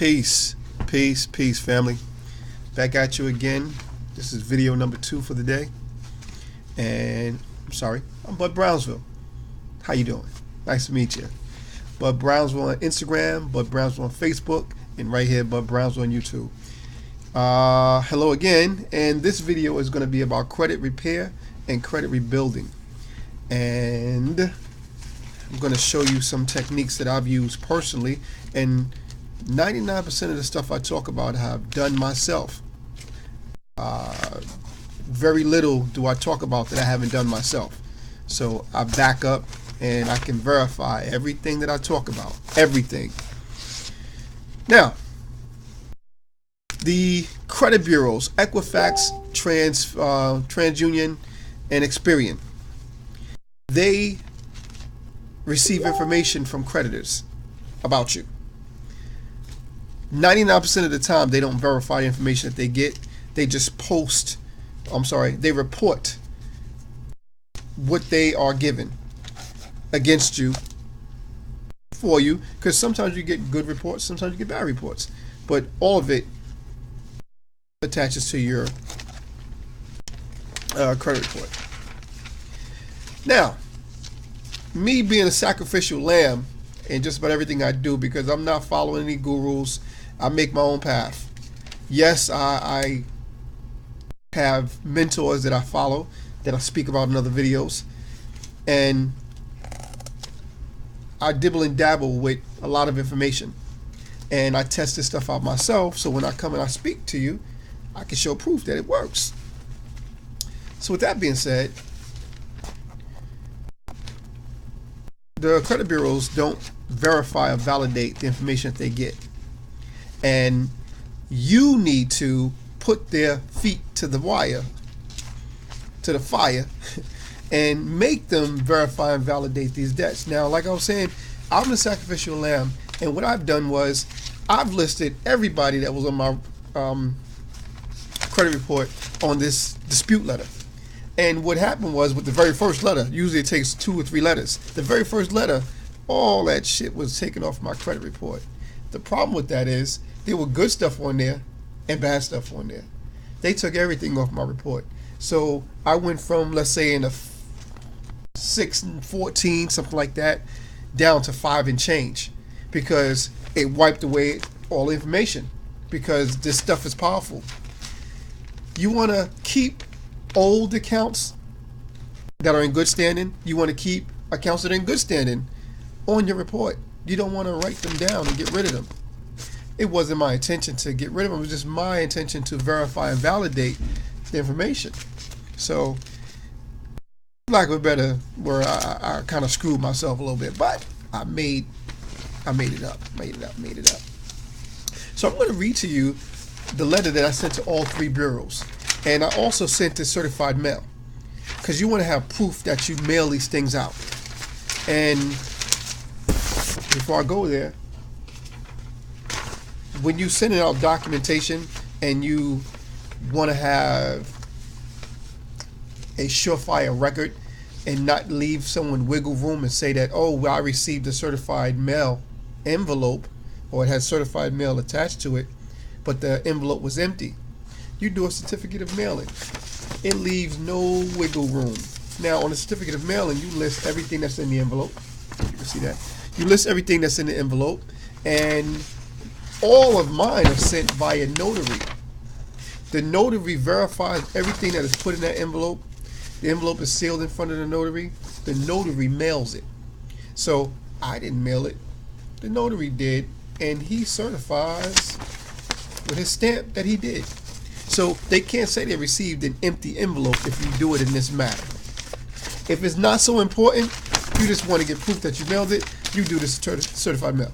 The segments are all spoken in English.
Peace, peace, peace, family. Back at you again. This is video number 2 for the day. And I'm Bud Brownsville. How you doing? Nice to meet you. Bud Brownsville on Instagram, Bud Brownsville on Facebook, and right here, Bud Brownsville on YouTube. Hello again, and this video is going to be about credit repair and credit rebuilding. And I'm going to show you some techniques that I've used personally, and 99% of the stuff I talk about I've done myself. Very little do I talk about that I haven't done myself. So I back up and I can verify everything that I talk about. Everything. Now, the credit bureaus, Equifax, Transunion, and Experian, they receive information from creditors about you. 99% of the time, they don't verify the information that they get. They just they report what they are given against you, for you, because sometimes you get good reports, sometimes you get bad reports, but all of it attaches to your credit report. Now, me being a sacrificial lamb in just about everything I do, because I'm not following any gurus, I make my own path. Yes, I have mentors that I follow, that I speak about in other videos, and I dibble and dabble with a lot of information, and I test this stuff out myself, so when I come and I speak to you, I can show proof that it works. So with that being said, the credit bureaus don't verify or validate the information that they get, and you need to put their feet to the fire and make them verify and validate these debts. Now, like I was saying, I'm the sacrificial lamb, and what I've done was I've listed everybody that was on my credit report on this dispute letter. And what happened was, with the very first letter, usually it takes 2 or 3 letters, the very first letter, all that shit was taken off my credit report. The problem with that is there were good stuff on there and bad stuff on there. They took everything off my report. So I went from, let's say, in a 6 and 14, something like that, down to 5 and change, because it wiped away all the information, because this stuff is powerful. You want to keep old accounts that are in good standing. You want to keep accounts that are in good standing on your report. You don't want to write them down and get rid of them. It wasn't my intention to get rid of them. It was just my intention to verify and validate the information. So, lack of a better word, I kind of screwed myself a little bit, but I made it up. So I'm going to read to you the letter that I sent to all 3 bureaus, and I also sent it certified mail, because you want to have proof that you mail these things out. And before I go there, when you send out documentation and you want to have a surefire record and not leave someone wiggle room and say that, oh, well, I received a certified mail envelope, or it has certified mail attached to it, but the envelope was empty, you do a certificate of mailing. It leaves no wiggle room. Now, on a certificate of mailing, you list everything that's in the envelope. You can see that. You list everything that's in the envelope, and all of mine are sent via notary. The notary verifies everything that is put in that envelope. The envelope is sealed in front of the notary. The notary mails it. So I didn't mail it. The notary did, and he certifies with his stamp that he did. So they can't say they received an empty envelope if you do it in this manner. If it's not so important, you just want to get proof that you mailed it, you do this certified mail.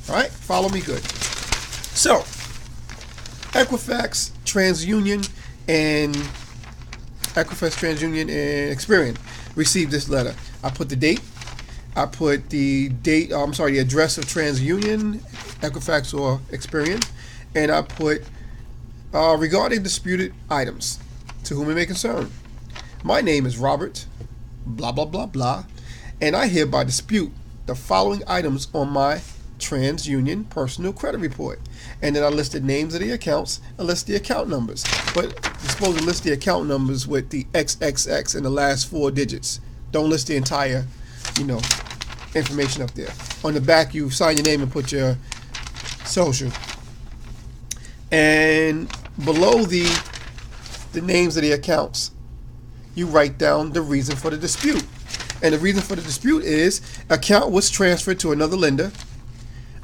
All right? Follow me good. So, Equifax, TransUnion, and Experian received this letter. I put the date. I put the address of TransUnion, Equifax, or Experian, and I put regarding disputed items, to whom it may concern. My name is Robert, blah blah blah blah, and I hereby dispute the following items on my TransUnion personal credit report. And then I list the names of the accounts, I list the account numbers. But you're supposed to list the account numbers with the XXX and the last 4 digits. Don't list the entire, information up there. On the back, you sign your name and put your social. And below the names of the accounts, you write down the reason for the dispute. And the reason for the dispute is account was transferred to another lender.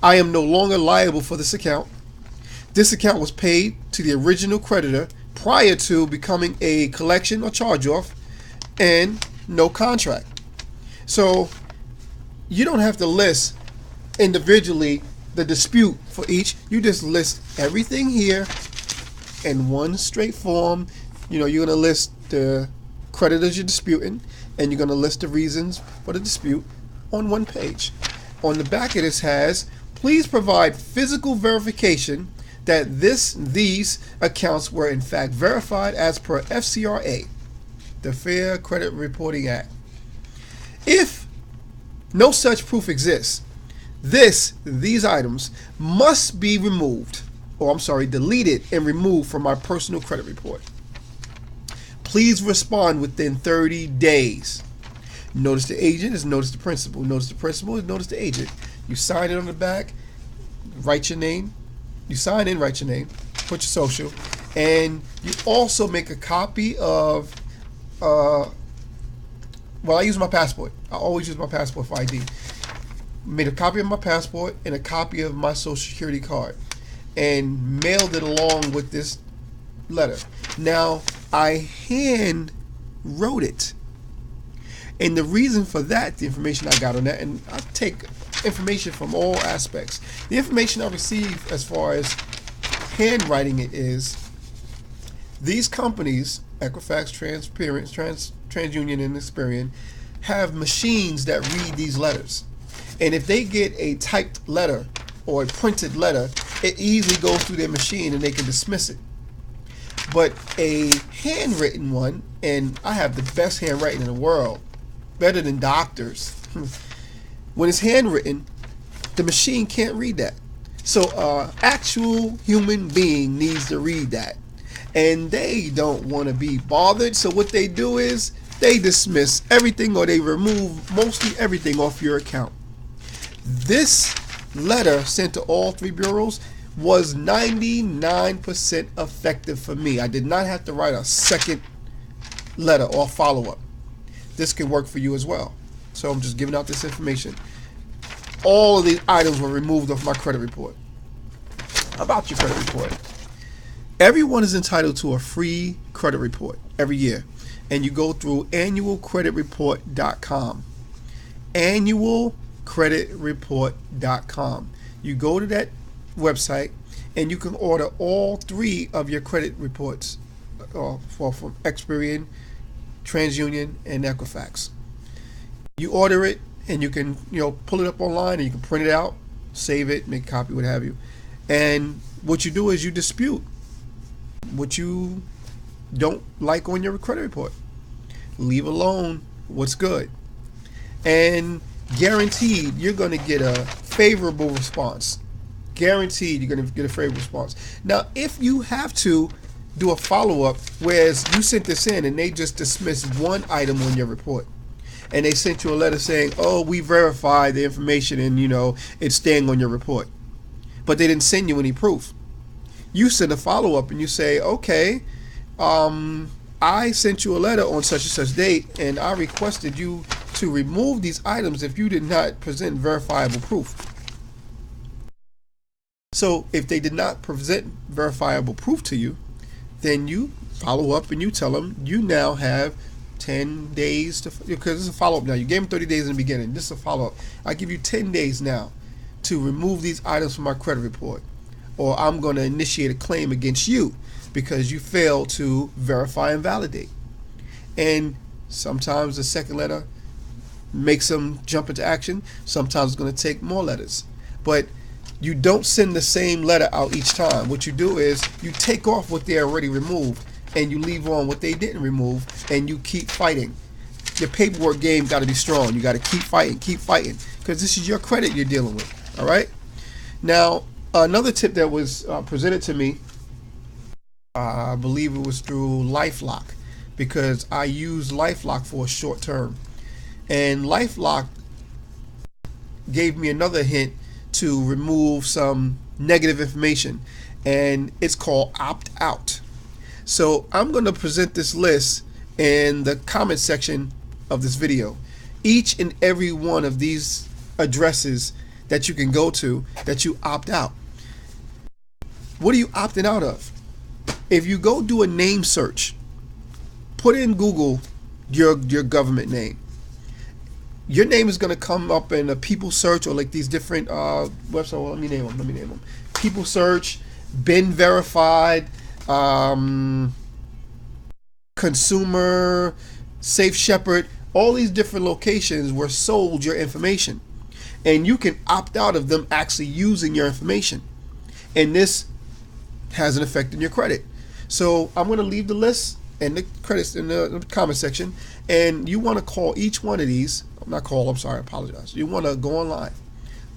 I am no longer liable for this account. This account was paid to the original creditor prior to becoming a collection or charge-off, and no contract. So you don't have to list individually the dispute for each. You just list everything here in one straight form. You're going to list the creditors you're disputing, and you're going to list the reasons for the dispute on one page. On the back of this has, please provide physical verification that these accounts were in fact verified as per FCRA, the Fair Credit Reporting Act. If no such proof exists, these items must be deleted and removed from my personal credit report. Please respond within 30 days. Notice the agent is notice the principal. Notice the principal is notice the agent. You sign it on the back, write your name. You sign in, write your name, put your social, and you also make a copy of, I use my passport. I always use my passport for ID. Made a copy of my passport and a copy of my social security card and mailed it along with this letter. Now, I hand wrote it. And the reason for that, the information I got on that, and I take information from all aspects. The information I receive as far as handwriting it is, these companies, Equifax, TransUnion, and Experian, have machines that read these letters. And if they get a typed letter or a printed letter, it easily goes through their machine and they can dismiss it. But a handwritten one, and I have the best handwriting in the world, better than doctors. When it's handwritten, the machine can't read that. So an actual human being needs to read that. And they don't want to be bothered. So what they do is they dismiss everything, or they remove mostly everything off your account. This letter sent to all 3 bureaus was 99% effective for me. I did not have to write a second letter or follow-up. This can work for you as well. So I'm just giving out this information. All of these items were removed off my credit report. About your credit report. Everyone is entitled to a free credit report every year. And you go through annualcreditreport.com. Annualcreditreport.com. You go to that website and you can order all 3 of your credit reports from Experian, TransUnion, and Equifax. You order it and you can pull it up online, and you can print it out, save it, make a copy, what have you. And what you do is you dispute what you don't like on your credit report. Leave alone what's good. And guaranteed you're going to get a favorable response. Guaranteed you're going to get a favorable response. Now, if you have to do a follow-up, whereas you sent this in and they just dismissed one item on your report, and they sent you a letter saying, oh, we verified the information and it's staying on your report, but they didn't send you any proof. You send a follow-up and you say, okay, I sent you a letter on such and such date, and I requested you to remove these items if you did not present verifiable proof. So if they did not present verifiable proof to you, then you follow up and you tell them you now have 10 days to, because it's a follow-up now. You gave them 30 days in the beginning. This is a follow-up. I give you 10 days now to remove these items from my credit report, or I'm going to initiate a claim against you because you failed to verify and validate. And sometimes the second letter makes them jump into action. Sometimes it's going to take more letters. But you don't send the same letter out each time. What you do is you take off what they already removed and you leave on what they didn't remove, and you keep fighting. Your paperwork game got to be strong. You got to keep fighting, because this is your credit you're dealing with. All right? Now, another tip that was presented to me, I believe it was through LifeLock, because I used LifeLock for a short term, and LifeLock gave me another hint to remove some negative information, and it's called opt out. So I'm going to present this list in the comment section of this video. Each and every one of these addresses that you can go to that you opt out. What are you opting out of? If you go do a name search, put in Google your government name. Your name is going to come up in a people search, or like these different websites. Well, let me name them. People search, been verified, consumer, Safe Shepherd, all these different locations were sold your information, and you can opt out of them actually using your information, and this has an effect on your credit. So I'm going to leave the list and the credits in the comment section, and you want to call each one of these. Not call, I'm sorry, I apologize. You want to go online,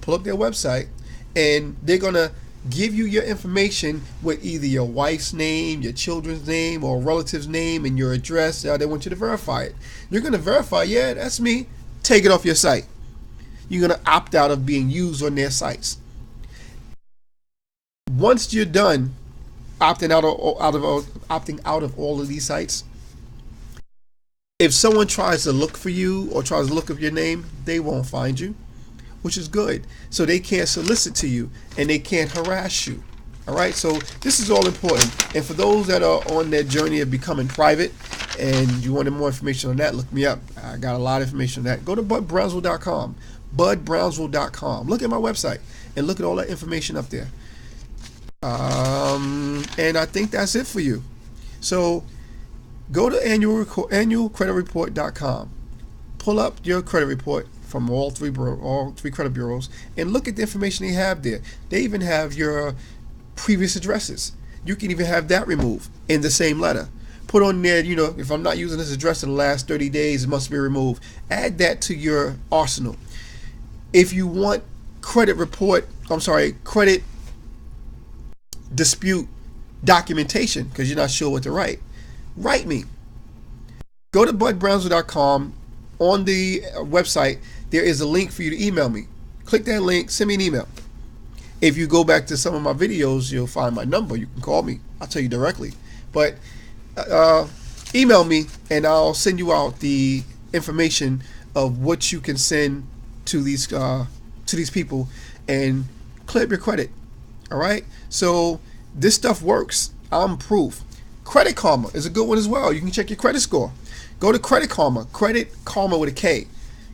pull up their website, and they're going to give you your information with either your wife's name, your children's name, or relative's name, and your address. They want you to verify it. You're going to verify, yeah, that's me. Take it off your site. You're going to opt out of being used on their sites. Once you're done opting out of all of these sites, if someone tries to look for you or tries to look up your name, they won't find you, which is good. So they can't solicit to you and they can't harass you. All right, so this is all important. And for those that are on that journey of becoming private and you wanted more information on that, look me up. I got a lot of information on that. Go to BudBrownsville.com, BudBrownsville.com. Look at my website and look at all that information up there. And I think that's it for you. So go to annualcreditreport.com. Pull up your credit report from all three credit bureaus and look at the information they have there. They even have your previous addresses. You can even have that removed in the same letter. Put on there, if I'm not using this address in the last 30 days, it must be removed. Add that to your arsenal. If you want credit dispute documentation because you're not sure what to write me. Go to budbrownsville.com. On the website, there is a link for you to email me. Click that link, send me an email. If you go back to some of my videos, you'll find my number. You can call me. I'll tell you directly. But email me, and I'll send you out the information of what you can send to these people and clear up your credit. All right? So this stuff works. I'm proof. Credit Karma is a good one as well. You can check your credit score. Go to Credit Karma with a K,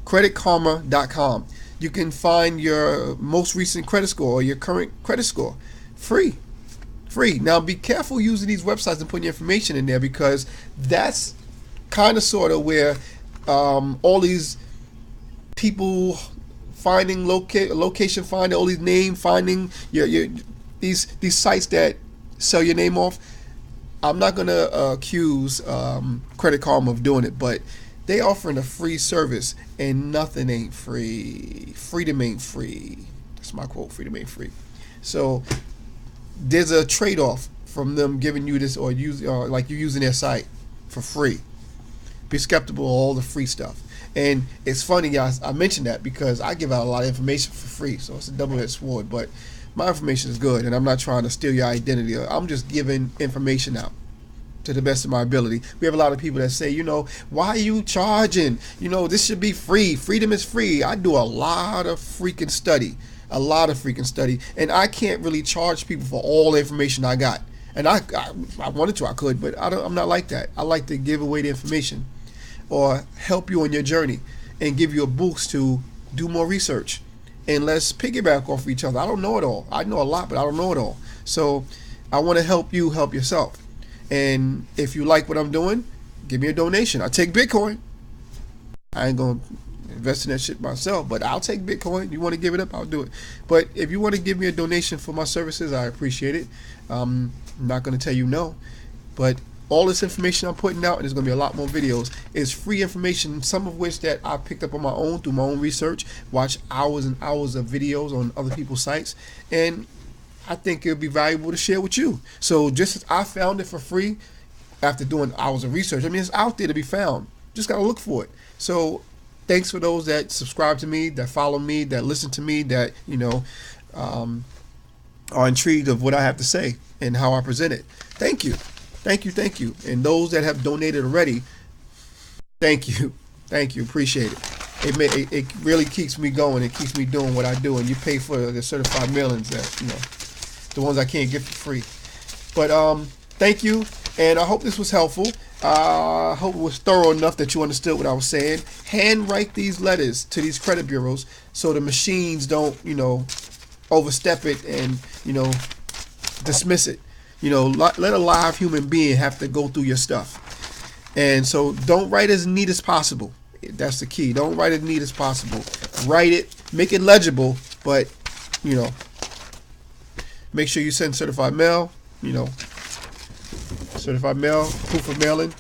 creditkarma.com. You can find your most recent credit score or your current credit score. Free. Now be careful using these websites and putting your information in there, because that's kind of sort of where all these people finding location finding, all these name finding, these sites that sell your name off. I'm not going to accuse Credit Karma of doing it, but they offering a free service, and nothing ain't free. Freedom ain't free. That's my quote, freedom ain't free. So there's a trade-off from them giving you this, or like you using their site for free. Be skeptical of all the free stuff. And it's funny, guys, I mentioned that because I give out a lot of information for free, so it's a double-edged sword. But my information is good, and I'm not trying to steal your identity. I'm just giving information out to the best of my ability. We have a lot of people that say, why are you charging? This should be free. Freedom is free. I do a lot of freaking study, and I can't really charge people for all the information I got. And I wanted to, I could, but I'm not like that. I like to give away the information or help you on your journey and give you a boost to do more research. And let's piggyback off of each other. I don't know it all. I know a lot, but I don't know it all. So I want to help you help yourself. And if you like what I'm doing, give me a donation. I take Bitcoin. I ain't going to invest in that shit myself, but I'll take Bitcoin. You want to give it up, I'll do it. But if you want to give me a donation for my services, I appreciate it. I'm not going to tell you no. But all this information I'm putting out, and there's going to be a lot more videos, is free information, some of which that I picked up on my own through my own research, watch hours and hours of videos on other people's sites, and I think it would be valuable to share with you. So just as I found it for free after doing hours of research, I mean, it's out there to be found. Just got to look for it. So thanks for those that subscribe to me, that follow me, that listen to me, that, are intrigued of what I have to say and how I present it. Thank you. Thank you, thank you. And those that have donated already, thank you. Thank you, appreciate it. It really keeps me going. It keeps me doing what I do. And you pay for the certified mailings that, the ones I can't get for free. But thank you, and I hope this was helpful. I hope it was thorough enough that you understood what I was saying. Handwrite these letters to these credit bureaus so the machines don't, overstep it and, dismiss it. Let a live human being have to go through your stuff. And so don't write as neat as possible. That's the key. Don't write as neat as possible. Write it, make it legible, but, make sure you send certified mail, certified mail, proof of mailing,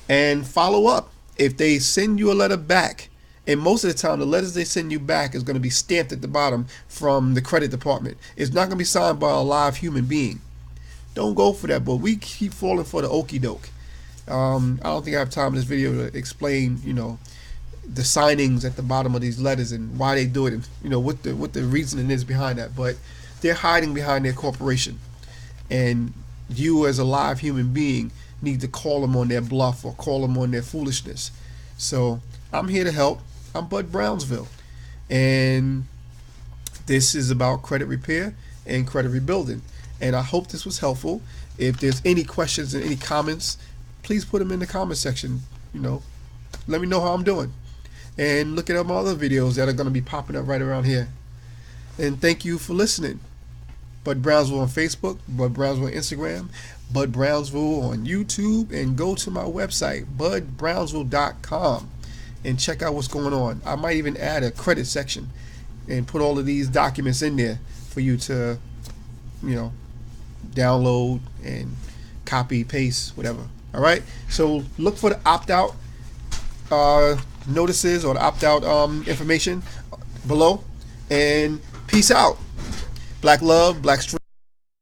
and follow up. If they send you a letter back, and most of the time the letters they send you back is going to be stamped at the bottom from the credit department. It's not going to be signed by a live human being. Don't go for that, but we keep falling for the okie doke. I don't think I have time in this video to explain, the signings at the bottom of these letters and why they do it, and what the reasoning is behind that. But they're hiding behind their corporation, and you as a live human being need to call them on their bluff or call them on their foolishness. So I'm here to help. I'm Bud Brownsville, and this is about credit repair and credit rebuilding. And I hope this was helpful. If there's any questions and any comments, please put them in the comment section. Let me know how I'm doing, and look at my other videos that are going to be popping up right around here. And thank you for listening. Bud Brownsville on Facebook, Bud Brownsville on Instagram, Bud Brownsville on YouTube, and go to my website, budbrownsville.com, and check out what's going on. I might even add a credit section and put all of these documents in there for you to, download and copy, paste, whatever. All right. So look for the opt-out notices or the opt-out information below, and peace out. Black love, black strength.